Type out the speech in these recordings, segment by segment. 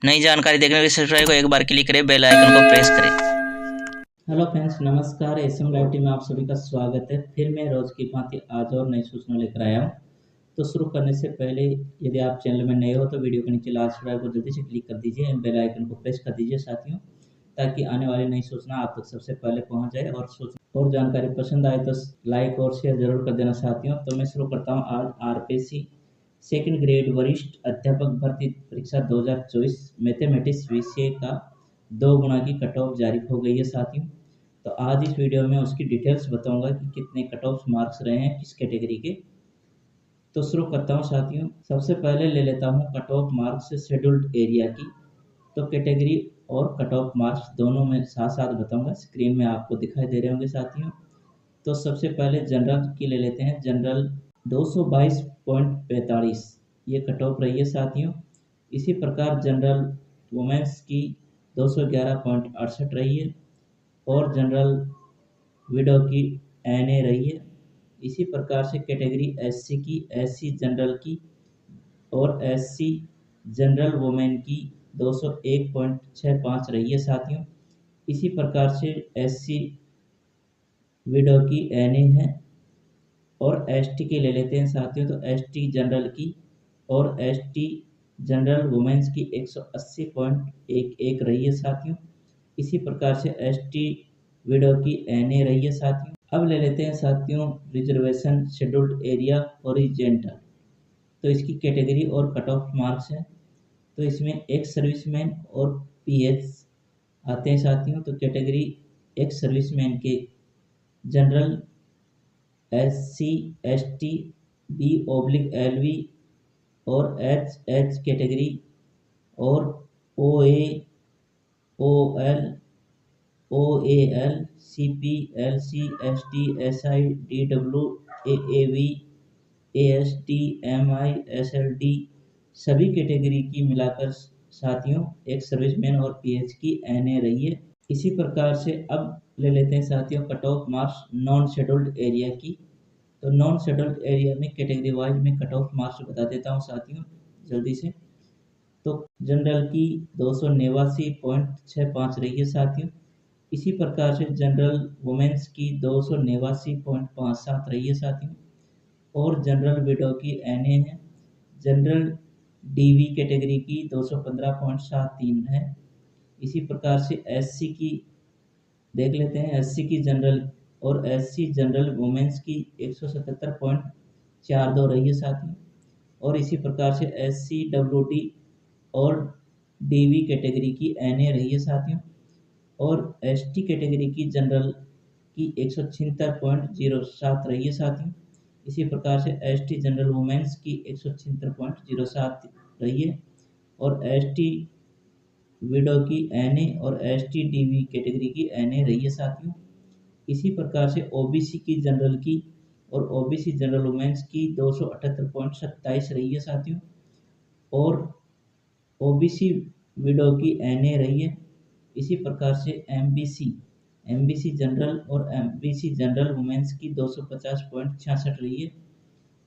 नई जानकारी देखने के लिए सब्सक्राइब को एक बार क्लिक करें, बेल आइकन को प्रेस करें। हेलो फ्रेंड्स, नमस्कार। एसएम लाइव टीम में आप सभी का स्वागत है। फिर मैं रोज की भांति आज और नई सूचना लेकर आया हूँ। तो शुरू करने से पहले यदि आप चैनल में नए हो तो वीडियो के नीचे लाल सब्सक्राइब को जल्दी से क्लिक कर दीजिए, बेल आइकन को प्रेस कर दीजिए साथियों, ताकि आने वाली नई सूचना आप तक सबसे पहले पहुँच जाए। और जानकारी पसंद आए तो लाइक और शेयर जरूर कर देना साथियों। तो मैं शुरू करता हूँ आज आरपीएससी सेकंड ग्रेड वरिष्ठ अध्यापक भर्ती परीक्षा 2024 मैथमेटिक्स विषय का 2 गुना की कट ऑफ जारी हो गई है साथियों। तो आज इस वीडियो में उसकी डिटेल्स बताऊंगा कि कितने कट ऑफ मार्क्स रहे हैं किस कैटेगरी के। तो शुरू करता हूं साथियों। सबसे पहले ले लेता हूं cut off marks scheduled area की। तो कैटेगरी और कट ऑफ मार्क्स दोनों में साथ साथ बताऊंगा, स्क्रीन में आपको दिखाई दे रहे होंगे साथियों। तो सबसे पहले जनरल की ले लेते हैं। जनरल 222.45 ये कट ऑफ रही है साथियों। इसी प्रकार जनरल वुमेन्स की 211.68 रही है और जनरल विडो की एनए रही है। इसी प्रकार से कैटेगरी एससी की, एससी जनरल की और एससी जनरल वुमेन की 201.65 रही है साथियों। इसी प्रकार से एससी विडो की एनए है। और एसटी की ले लेते हैं साथियों। तो एसटी जनरल की और एसटी जनरल वुमेन्स की 180.11 रही है साथियों। इसी प्रकार से एसटी विडो की एनए रही है साथियों। अब ले लेते हैं साथियों रिजर्वेशन शेड्यूल्ड एरिया ओरिजेंटल। तो इसकी कैटेगरी और कट ऑफ मार्क्स है। तो इसमें एक्स सर्विसमैन और पीएच आते हैं साथियों। तो कैटेगरी एक्स सर्विसमैन के जनरल एससी एसटी बी/एलवी और एच कैटेगरी और OA OL OAL CP LC ST SI DW AAV AST MI SLD सभी कैटेगरी की मिलाकर साथियों एक सर्विसमैन और पीएच की एनए रही है। इसी प्रकार से अब ले लेते हैं साथियों cut off marks non scheduled area की। तो नॉन शेड्यूल्ड एरिया में कैटेगरी वाइज में कट ऑफ मार्क्स बता देता हूँ साथियों जल्दी से। तो जनरल की 289.65 रही है साथियों। इसी प्रकार से जनरल वुमेन्स की 289.57 रही है साथियों और जनरल विडो की एनए है। जनरल डीवी कैटेगरी की 215.73 है। इसी प्रकार से एससी की देख लेते हैं। एससी की जनरल और एससी जनरल वुमेन्स की 177.42 रही है साथियों। और इसी प्रकार से एससी डब्ल्यूडी और डीवी कैटेगरी की एनए रही है साथियों। और एसटी कैटेगरी की जनरल की 176.07 रही है साथियों। इसी प्रकार से एसटी जनरल वुमेन्स की 176.07 रही है और एसटी विडो की एनए और एसटी डीवी कैटेगरी की एनए रही है साथियों। इसी प्रकार से ओबीसी की जनरल की और ओबीसी जनरल वुमेन्स की 278.27 रही है साथियों और ओबीसी विडो की एनए रही है। इसी प्रकार से एमबीसी जनरल और एमबीसी जनरल वुमेन्स की 250.66 रही है।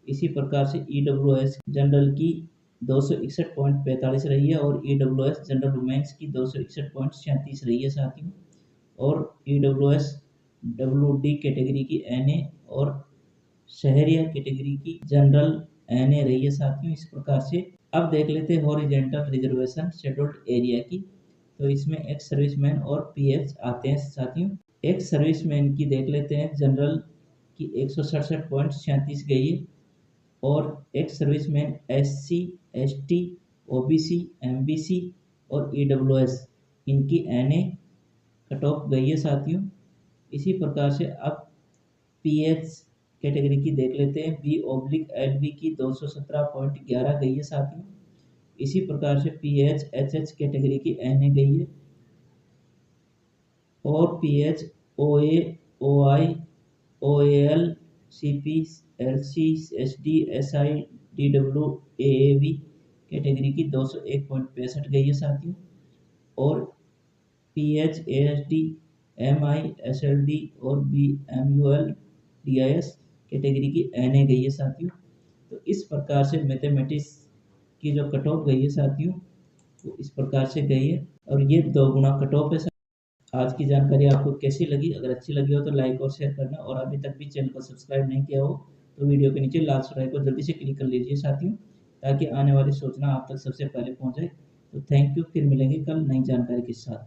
इसी प्रकार से ईडब्ल्यूएस जनरल की 261.45 रही है और ईडब्ल्यूएस जनरल वुमेन्स की 261.37 रही है साथियों और ईडब्ल्यूएस डब्ल्यूडी कैटेगरी की एनए और शहरिया कैटेगरी की जनरल एनए रही है साथियों। इस प्रकार से अब देख लेते हैं हॉरिजेंटल रिजर्वेशन शेड्यूल्ड एरिया की। तो इसमें एक्स सर्विसमैन और पीएच आते हैं साथियों। एक्स सर्विसमैन की देख लेते हैं। जनरल की 167.37 गई है और ex serviceman SC ST OBC MBC और ईडब्ल्यूएस इनकी एनए कट ऑफ गई है साथियों। इसी प्रकार से अब पीएच कैटेगरी की देख लेते हैं। बी/एलबी की 217.11 गई है साथियों। इसी प्रकार से पीएच एचएच कैटेगरी की एनए गई है और PH OA OI OAL CP LC SD SI DW AAV category की 201.65 गई है साथियों और पीएच एएसडी एमआई एसएलडी और बीएमयूएल डीआईएस कैटेगरी की एनए गई है साथियों। तो इस प्रकार से मैथमेटिक्स की जो कट ऑफ गई है साथियों वो इस प्रकार से गई है और ये 2 गुना कट ऑफ है। आज की जानकारी आपको कैसी लगी? अगर अच्छी लगी हो तो लाइक और शेयर करना, और अभी तक भी चैनल को सब्सक्राइब नहीं किया हो तो वीडियो के नीचे लाल सब्सक्राइब को जल्दी से क्लिक कर लीजिए साथियों, ताकि आने वाली सूचना आप तक सबसे पहले पहुंच जाए। तो थैंक यू, फिर मिलेंगे कल नई जानकारी के साथ।